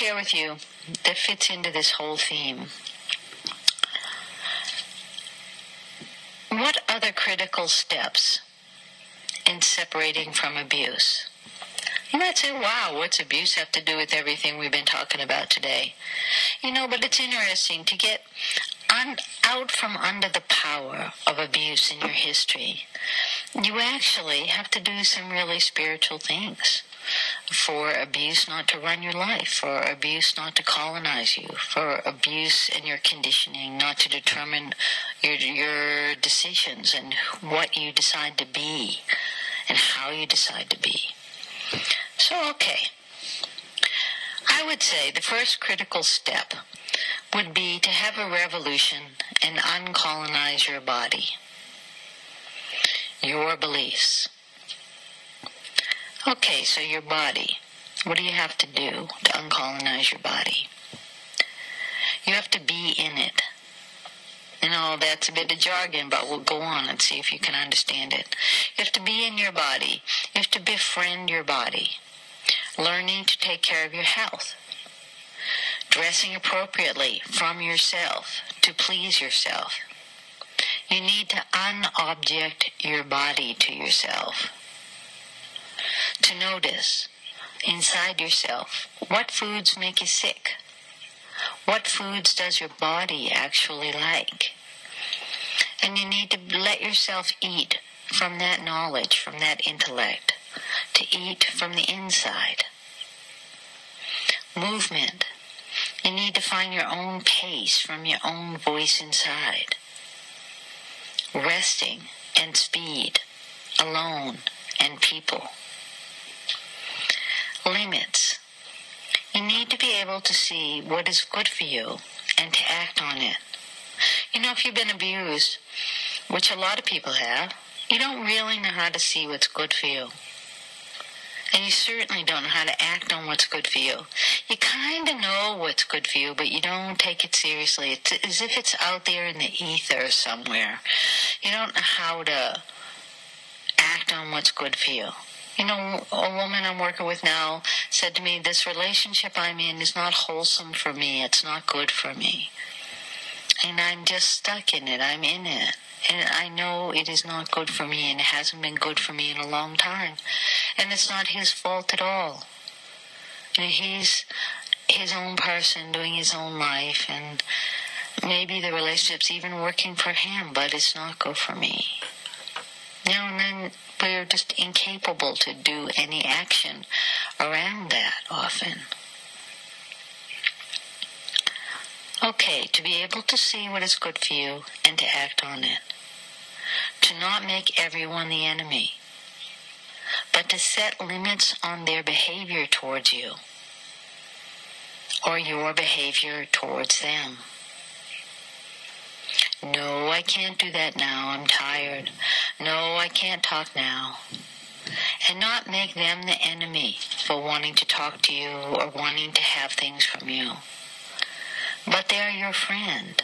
share with you that fits into this whole theme. What other critical steps in separating from abuse? You might say, wow, what's abuse have to do with everything we've been talking about today? But it's interesting to get out from under the power of abuse in your history. You actually have to do some really spiritual things for abuse not to run your life, for abuse not to colonize you, for abuse and your conditioning not to determine your decisions and what you decide to be and how you decide to be. So, okay. I would say the first critical step would be to have a revolution and uncolonize your body, your beliefs. Okay, so your body. What do you have to do to uncolonize your body? You have to be in it. That's a bit of jargon, but we'll go on and see if you can understand it. You have to be in your body. You have to befriend your body. Learning to take care of your health. Dressing appropriately from yourself to please yourself. You need to unobject your body to yourself. To notice inside yourself what foods make you sick. What foods does your body actually like? And you need to let yourself eat from that knowledge, from that intellect, to eat from the inside. Movement. You need to find your own pace from your own voice inside. Resting and speed, alone and people. Limits. You need to be able to see what is good for you and to act on it. If you've been abused, which a lot of people have, you don't really know how to see what's good for you. And you certainly don't know how to act on what's good for you. You kind of know what's good for you, but you don't take it seriously. It's as if it's out there in the ether somewhere. You don't know how to act on what's good for you. A woman I'm working with now said to me, this relationship I'm in is not wholesome for me. It's not good for me. And I'm just stuck in it. I'm in it. And I know it is not good for me, and it hasn't been good for me in a long time. And it's not his fault at all. He's his own person doing his own life, and maybe the relationship's even working for him, but it's not good for me. And then we're just incapable to do any action around that often. Okay, to be able to see what is good for you and to act on it. To not make everyone the enemy, but to set limits on their behavior towards you or your behavior towards them. No, I can't do that now. I'm tired. No, I can't talk now. And not make them the enemy for wanting to talk to you or wanting to have things from you. But they're your friend.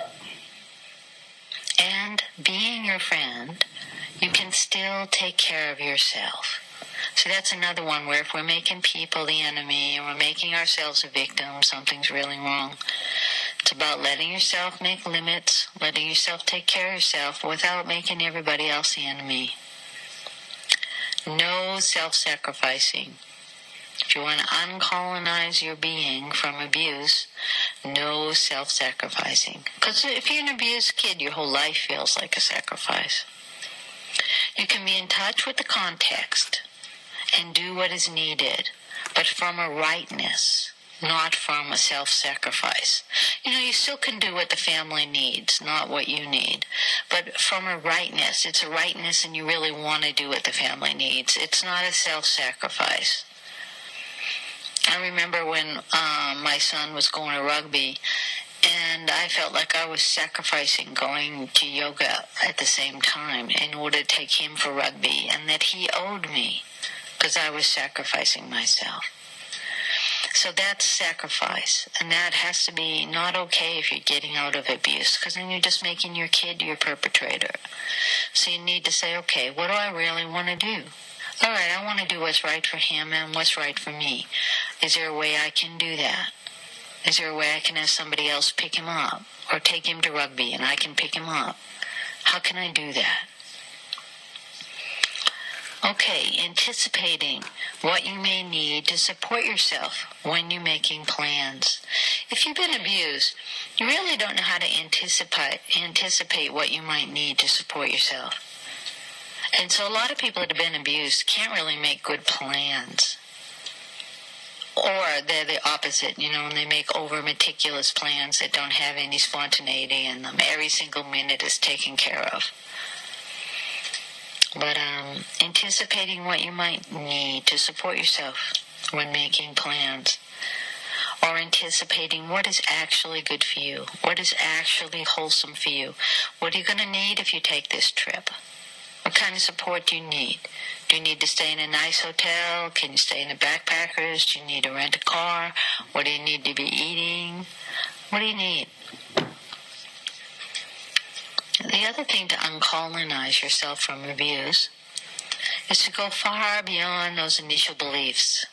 And being your friend, you can still take care of yourself. So that's another one where if we're making people the enemy and we're making ourselves a victim, something's really wrong. It's about letting yourself make limits, letting yourself take care of yourself without making everybody else the enemy. No self-sacrificing. If you want to uncolonize your being from abuse, no self-sacrificing. Because if you're an abused kid, your whole life feels like a sacrifice. You can be in touch with the context and do what is needed, but from a rightness, not from a self-sacrifice. You still can do what the family needs, not what you need. But from a rightness, it's a rightness and you really want to do what the family needs. It's not a self-sacrifice. I remember when my son was going to rugby, and I felt like I was sacrificing going to yoga at the same time in order to take him for rugby, and that he owed me because I was sacrificing myself. So that's sacrifice, and that has to be not okay if you're getting out of abuse, because then you're just making your kid your perpetrator. So you need to say, okay, what do I really want to do? All right, I want to do what's right for him and what's right for me. Is there a way I can do that? Is there a way I can have somebody else pick him up or take him to rugby and I can pick him up? How can I do that? Okay, anticipating what you may need to support yourself when you're making plans. If you've been abused, you really don't know how to anticipate what you might need to support yourself. And so a lot of people that have been abused can't really make good plans. Or they're the opposite, and they make over meticulous plans that don't have any spontaneity in them. Every single minute is taken care of. But anticipating what you might need to support yourself when making plans, or anticipating what is actually good for you, what is actually wholesome for you. What are you going to need if you take this trip? What kind of support do you need? Do you need to stay in a nice hotel? Can you stay in a backpackers? Do you need to rent a car? What do you need to be eating? What do you need? The other thing to uncolonize yourself from abuse is to go far beyond those initial beliefs.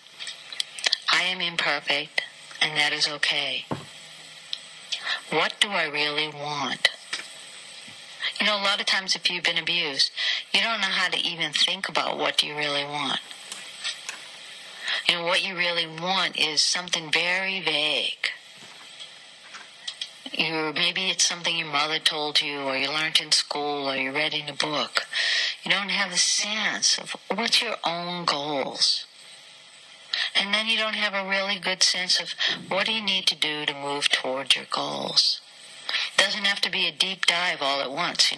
I am imperfect, and that is okay. What do I really want? A lot of times if you've been abused, you don't know how to even think about what do you really want. What you really want is something very vague. Maybe it's something your mother told you, or you learned in school, or you read in a book. You don't have a sense of what's your own goals. And then you don't have a really good sense of what do you need to do to move towards your goals. It doesn't have to be a deep dive all at once,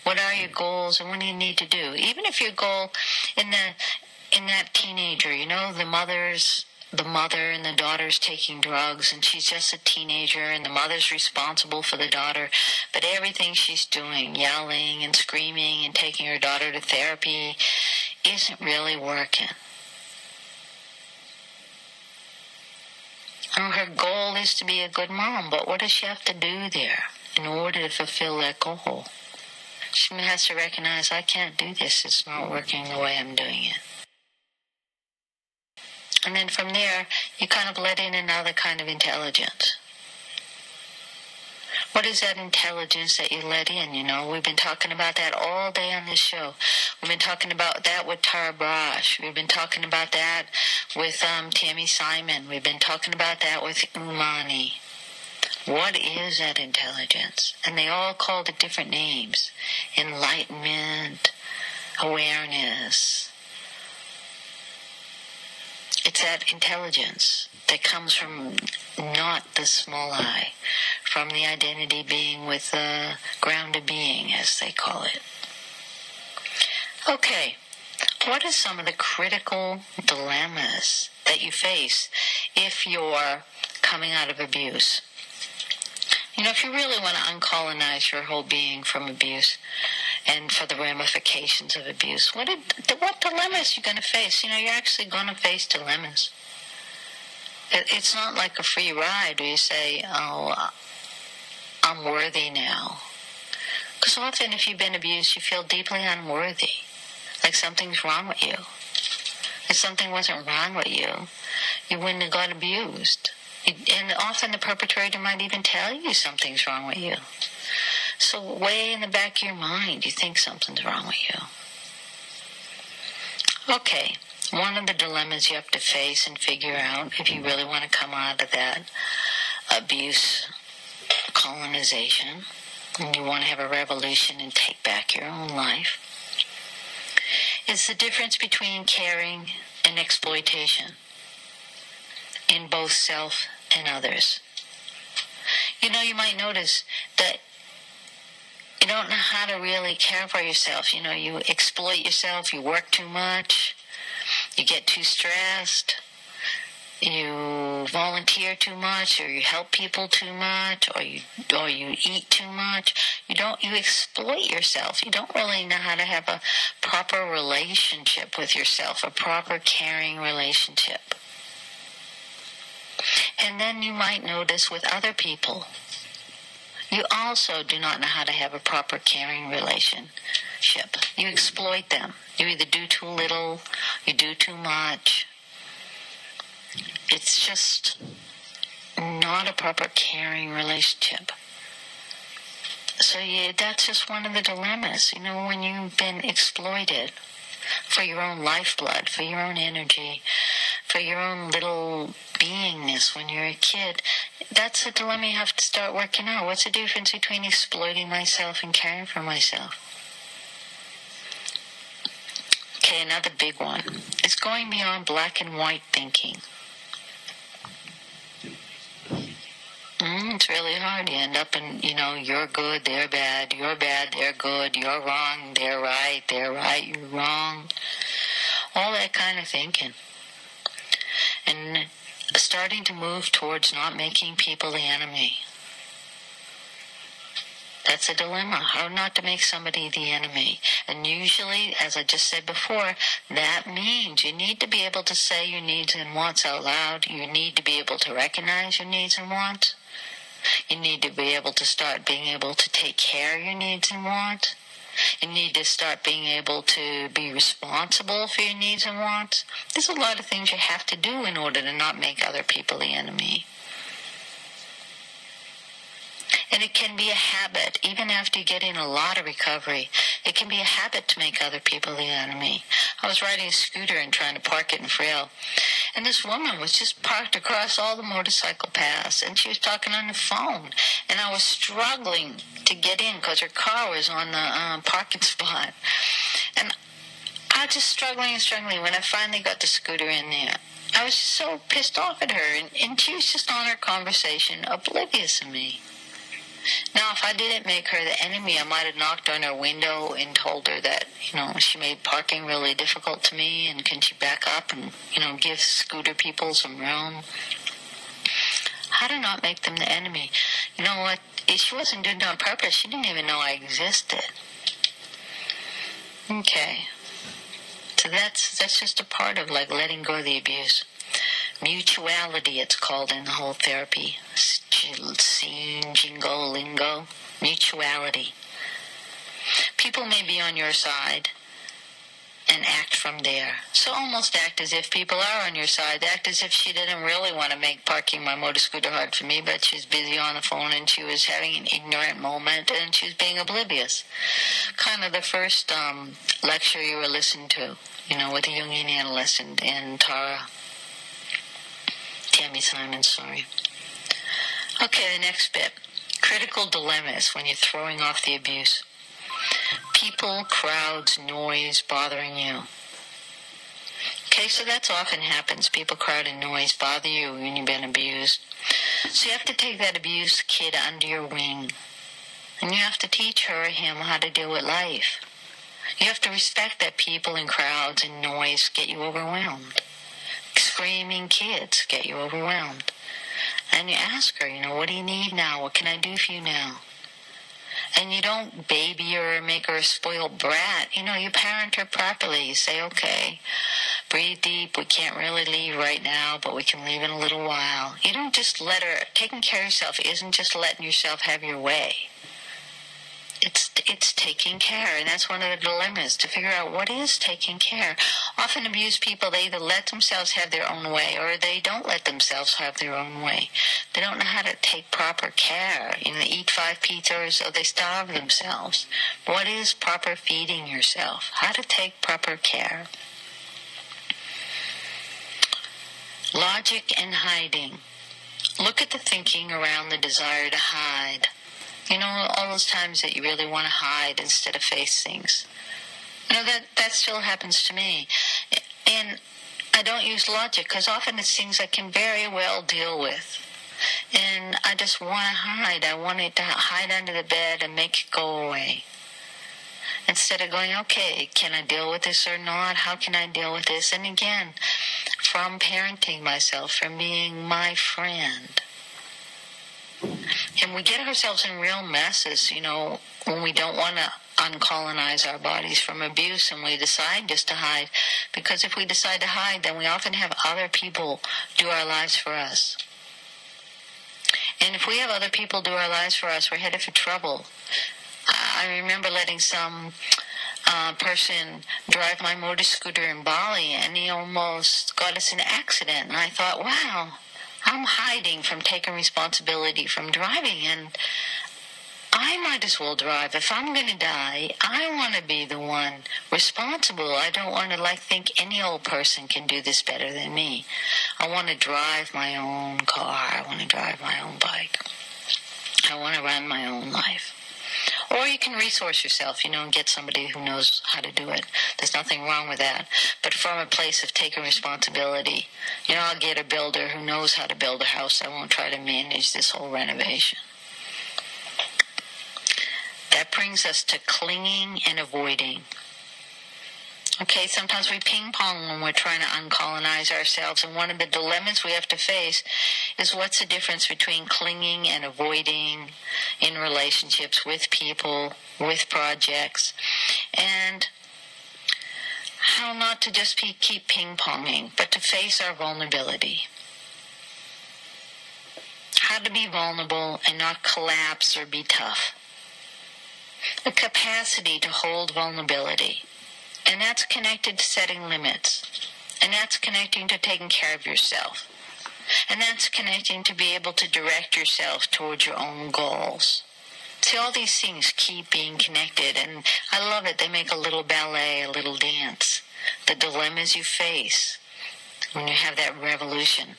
What are your goals and what do you need to do? Even if your goal in that teenager, the mother and the daughter's taking drugs and she's just a teenager and the mother's responsible for the daughter, but everything she's doing, yelling and screaming and taking her daughter to therapy, isn't really working. Her goal is to be a good mom, but what does she have to do there in order to fulfill that goal? She has to recognize, I can't do this. It's not working the way I'm doing it. And then from there, you kind of let in another kind of intelligence. What is that intelligence that you let in? We've been talking about that all day on this show. We've been talking about that with Tara Brach. We've been talking about that with Tammy Simon. We've been talking about that with Umani. What is that intelligence? And they all called it different names. Enlightenment, awareness. It's that intelligence that comes from not the small I, from the identity being with the grounded being, as they call it. Okay, what are some of the critical dilemmas that you face if you're coming out of abuse? If you really want to uncolonize your whole being from abuse and for the ramifications of abuse, what dilemmas you're going to face? You're actually going to face dilemmas. It's not like a free ride where you say, oh, I'm worthy now. Because often if you've been abused, you feel deeply unworthy, like something's wrong with you. If something wasn't wrong with you, you wouldn't have got abused. And often the perpetrator might even tell you something's wrong with you. So way in the back of your mind, you think something's wrong with you. Okay, one of the dilemmas you have to face and figure out if you really want to come out of that abuse colonization, and you want to have a revolution and take back your own life, is the difference between caring and exploitation in both self and others. You might notice that you don't know how to really care for yourself. You exploit yourself, you work too much, you get too stressed, you volunteer too much, or you help people too much, or you eat too much. You exploit yourself. You don't really know how to have a proper relationship with yourself, a proper caring relationship. And then you might notice with other people, you also do not know how to have a proper caring relationship. You exploit them. You either do too little, you do too much. It's just not a proper caring relationship. So that's just one of the dilemmas, when you've been exploited for your own lifeblood, for your own energy, for your own little beingness when you're a kid. That's a dilemma you have to start working out. What's the difference between exploiting myself and caring for myself? Okay, another big one. It's going beyond black and white thinking. It's really hard. You end up in, you're good, they're bad, you're bad, they're good, you're wrong, they're right, you're wrong. All that kind of thinking. And starting to move towards not making people the enemy. That's a dilemma. How not to make somebody the enemy. And usually, as I just said before, that means you need to be able to say your needs and wants out loud. You need to be able to recognize your needs and wants. You need to be able to start being able to take care of your needs and wants. You need to start being able to be responsible for your needs and wants. There's a lot of things you have to do in order to not make other people the enemy. And it can be a habit, even after you get in a lot of recovery. It can be a habit to make other people the enemy. I was riding a scooter and trying to park it in Frail. And this woman was just parked across all the motorcycle paths. And she was talking on the phone. And I was struggling to get in because her car was on the parking spot. And I was just struggling. When I finally got the scooter in there, I was just so pissed off at her. And she was just on her conversation, oblivious of me. Now, if I didn't make her the enemy, I might have knocked on her window and told her that, she made parking really difficult to me, and can she back up and, give scooter people some room? How to not make them the enemy? You know what? She wasn't doing it on purpose. She didn't even know I existed. Okay. So that's just a part of, letting go of the abuse. Mutuality, it's called in the whole therapy scene, jingo, lingo. Mutuality. People may be on your side and act from there. So almost act as if people are on your side. Act as if she didn't really want to make parking my motor scooter hard for me, but she was busy on the phone and she was having an ignorant moment and she was being oblivious. Kind of the first lecture you were listening to, with the Jungian analyst and Tammy Simon, sorry. Okay, the next bit. Critical dilemmas when you're throwing off the abuse. People, crowds, noise bothering you. Okay, so that often happens. People, crowd, and noise bother you when you've been abused. So you have to take that abused kid under your wing. And you have to teach her or him how to deal with life. You have to respect that people and crowds and noise get you overwhelmed. Screaming kids get you overwhelmed. And you ask her, what do you need now? What can I do for you now? And you don't baby her or make her a spoiled brat. You parent her properly. You say, okay, breathe deep. We can't really leave right now, but we can leave in a little while. You don't just let her. Taking care of yourself isn't just letting yourself have your way. It's taking care, and that's one of the dilemmas, to figure out what is taking care. Often abused people, they either let themselves have their own way or they don't let themselves have their own way. They don't know how to take proper care. They eat 5 pizzas or they starve themselves. What is proper feeding yourself? How to take proper care. Logic and hiding. Look at the thinking around the desire to hide. All those times that you really want to hide instead of face things. That still happens to me. And I don't use logic because often it's things I can very well deal with. And I just want to hide. I want it to hide under the bed and make it go away. Instead of going, okay, can I deal with this or not? How can I deal with this? And again, from parenting myself, from being my friend. And we get ourselves in real messes, when we don't want to uncolonize our bodies from abuse and we decide just to hide. Because if we decide to hide, then we often have other people do our lives for us. And if we have other people do our lives for us, we're headed for trouble. I remember letting some person drive my motor scooter in Bali, and he almost got us in an accident. And I thought, wow, I'm hiding from taking responsibility from driving, and I might as well drive. If I'm going to die, I want to be the one responsible. I don't want to think any old person can do this better than me. I want to drive my own car. I want to drive my own bike. I want to run my own life. Or you can resource yourself, and get somebody who knows how to do it. There's nothing wrong with that. But from a place of taking responsibility, I'll get a builder who knows how to build a house. I won't try to manage this whole renovation. That brings us to clinging and avoiding. Okay, sometimes we ping-pong when we're trying to uncolonize ourselves, and one of the dilemmas we have to face is what's the difference between clinging and avoiding in relationships with people, with projects, and how not to just keep ping-ponging, but to face our vulnerability. How to be vulnerable and not collapse or be tough. The capacity to hold vulnerability. And that's connected to setting limits. And that's connecting to taking care of yourself. And that's connecting to be able to direct yourself towards your own goals. See, all these things keep being connected, and I love it. They make a little ballet, a little dance. The dilemmas you face when you have that revolution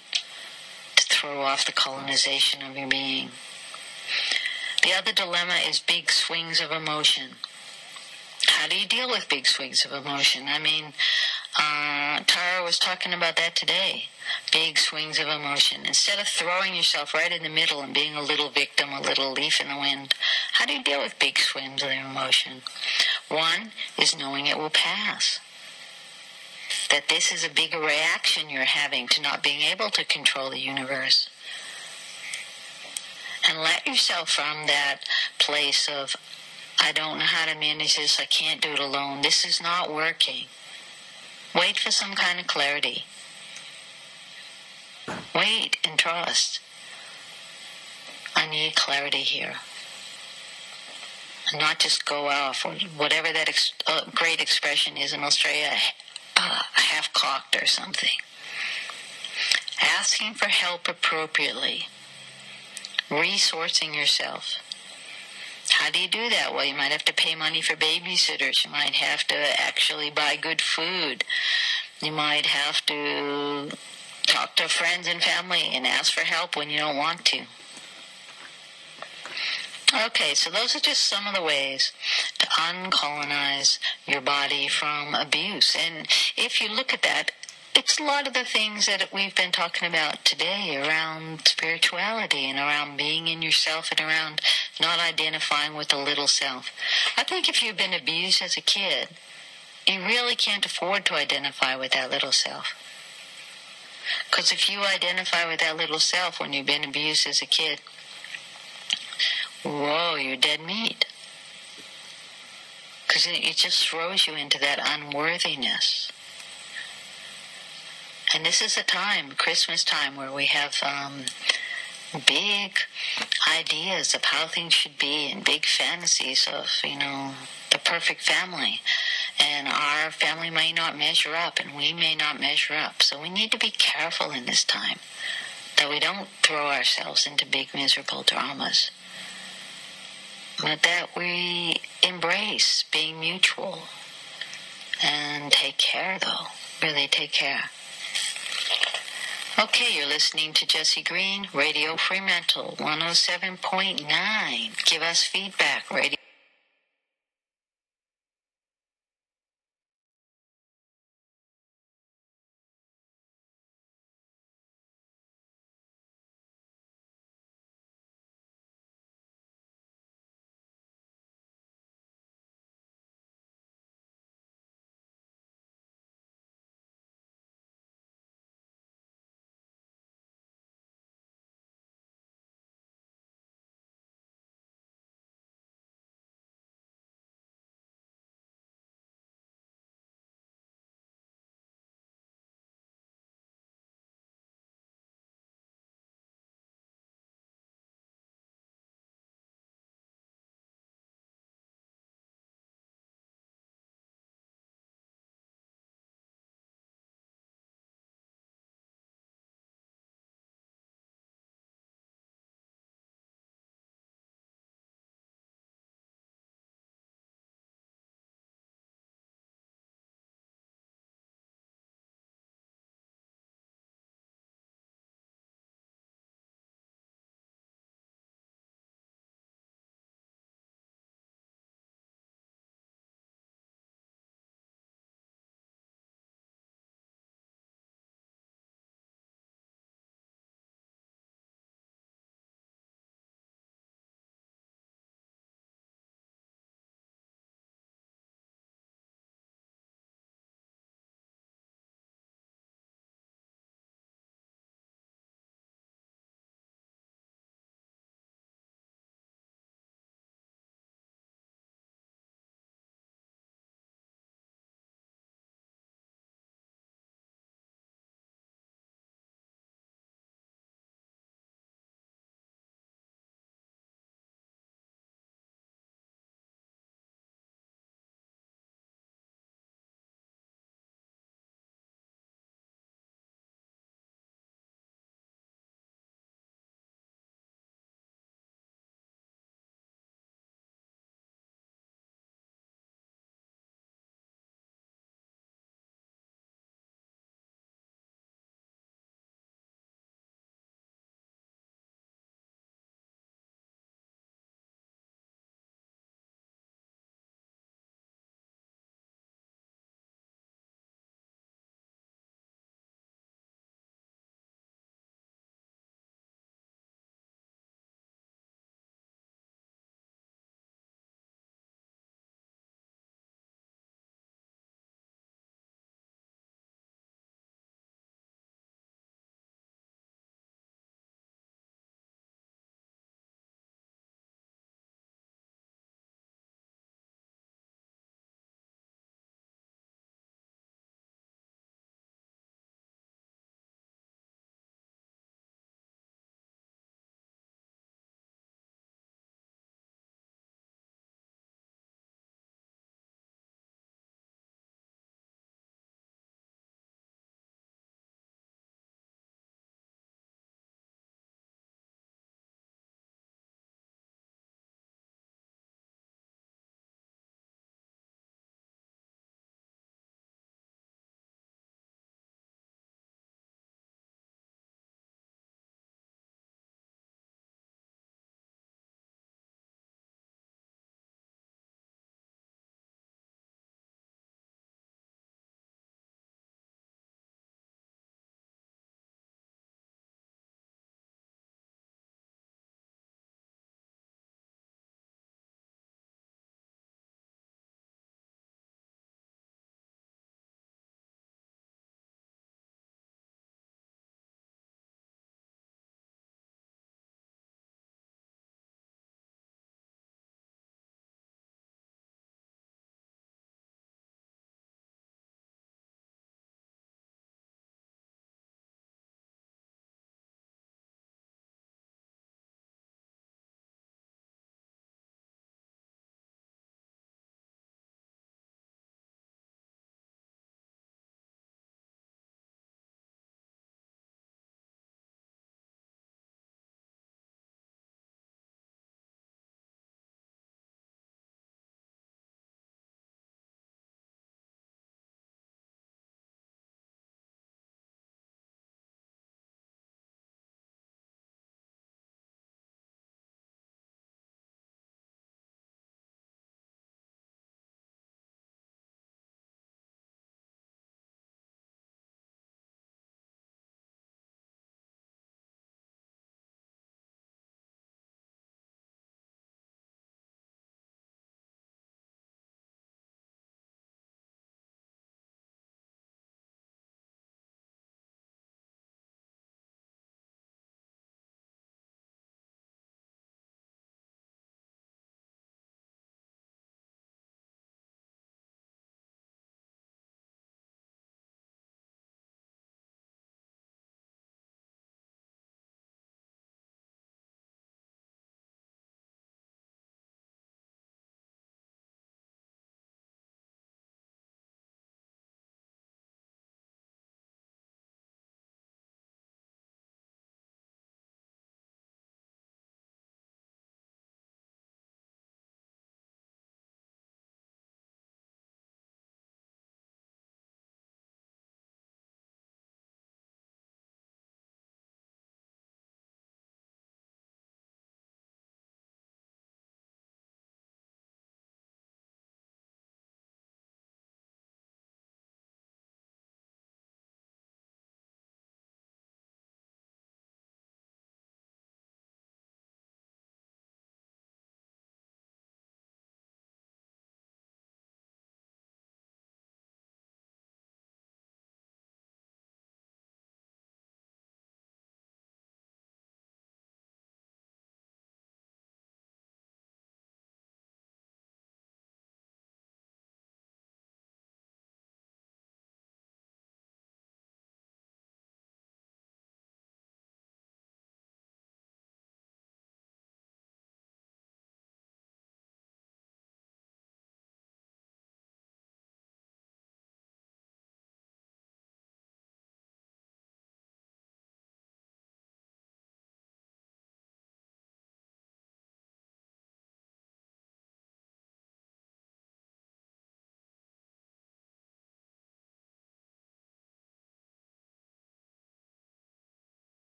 to throw off the colonization of your being. The other dilemma is big swings of emotion. How do you deal with big swings of emotion? Tara was talking about that today. Big swings of emotion. Instead of throwing yourself right in the middle and being a little victim, a little leaf in the wind, how do you deal with big swings of emotion? One is knowing it will pass. That this is a bigger reaction you're having to not being able to control the universe. And let yourself from that place of, I don't know how to manage this, I can't do it alone, this is not working. Wait for some kind of clarity. Wait and trust. I need clarity here. And not just go off, or whatever that great expression is in Australia, half-cocked or something. Asking for help appropriately. Resourcing yourself. How do you do that? Well, you might have to pay money for babysitters. You might have to actually buy good food. You might have to talk to friends and family and ask for help when you don't want to. Okay, so those are just some of the ways to uncolonize your body from abuse. And if you look at that, it's a lot of the things that we've been talking about today around spirituality and around being in yourself and around not identifying with the little self. I think if you've been abused as a kid, you really can't afford to identify with that little self. Because if you identify with that little self when you've been abused as a kid, whoa, you're dead meat. Because it just throws you into that unworthiness. And this is a time, Christmas time, where we have big ideas of how things should be and big fantasies of, the perfect family. And our family may not measure up, and we may not measure up. So we need to be careful in this time that we don't throw ourselves into big miserable dramas. But that we embrace being mutual and take care, though. Really take care. Okay, you're listening to Jesse Greene, Radio Fremantle, 107.9. Give us feedback, Radio.